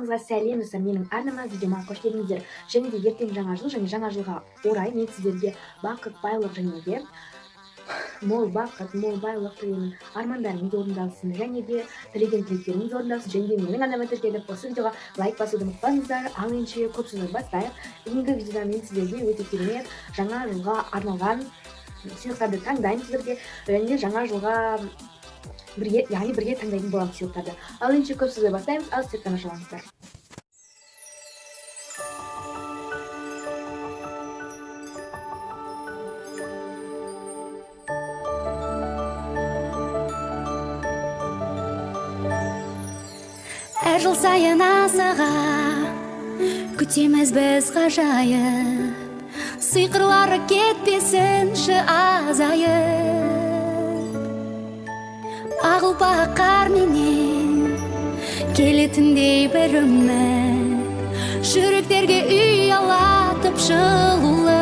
Барлықтарыңызға сәлем достар, менің арнама видеома қош келдіңіздер. Және де ертең жаңа жыл, және жаңа жылға орай мен сіздерге бақыт, байлық және де мол бақыт, мол байлық тілеймін. Армандарыңыз орындалсын, және де тілеген тілектеріңіз орындалсын. Және де менің арнама тіркеліп, осы видеоға лайк басуды ұмытпаңыздар. Ал енді көп сөз айтпай, бүгінгі видеода мен сіздерге өте керемет жаңа жылға арналған сыйлықтарды таңдаймын сіздерге, және де жаңа жылға бірге таңдайтын боламыз сыйлықтарды. Ал енді көп сөз айтпаймыз, ал сіздер тамашалаңыздар. Әр жыл сайын асыға күтеміз біз ғажайып, сиқырлары кетпесінші азайып. Ақ ұлпа қарменен келетіндей бір үміт, жүректерге ұялатып жылулы.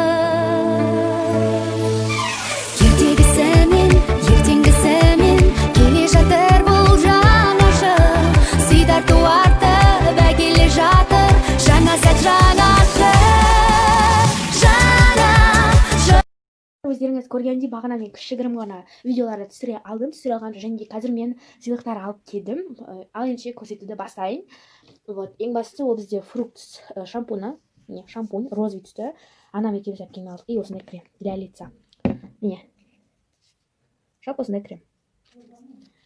Ертегісімен, ертеңгісімен келе жатыр бұл жаңа жыл. Сый тарту артып әкеле жатыр жаңа сәт, жаңа Өздеріңіз көргендей, бағана мен кішігірім ғана видеоларды түсіре алған, және қазір мен сыйлықтар алып келдім. Ал енді көрсетуді бастайын. Ең бастысы ол бізде фрукт шампунь, розовый түсті. Анам екеуміз әпкеме алдық. И осындай крем для лица. Міне. Шап осындай крем.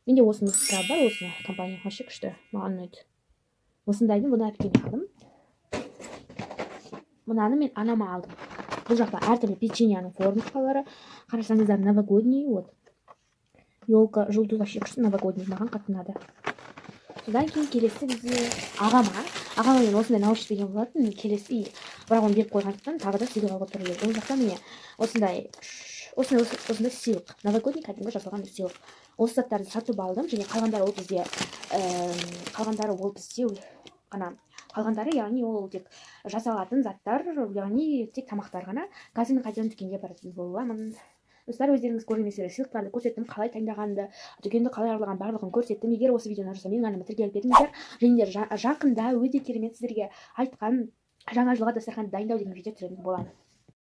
Менде осының скраб бар, осы компания вообще күшті. Маған ұнайды. Осындайдың бұны әпкеме алдым. Мынаны мен анама алдым. Бұл жақта әртүрлі печеньяның формочкалары. Қарасаңыздар, новогодний. Елка, жұлдыз вообще күшті, новогодний. Маған қатты ұнады. Содан кейін келесі бізде ағама мен осындай наушник берген болатын. Келесі, бірақ оны беріп қойғандықтан тағы да сыйлық алуға тура келді. Ол жақта міне осындай сыйлық, новогодний кәдімгі жасалған сыйлық. Осы заттарды сатып алдым, және қалғандары яғни ол тек жасалатын заттар, яғни тек тамақтар ғана. Қазір мен қайтадан дүкенге баратын боламын. Достар, өздеріңіз көрмесеңіздер, сыйлықтарды көрсеттім, қалай таңдағанды, дүкенді қалай аралаған барлығын көрсеттім. Егер осы видеоны жасап менің арнама тіркеліп кетіңіздер, және де жақында өте керемет сіздерге айтқан жаңа жылға дастарханды дайындау деген видео түсіретін боламын.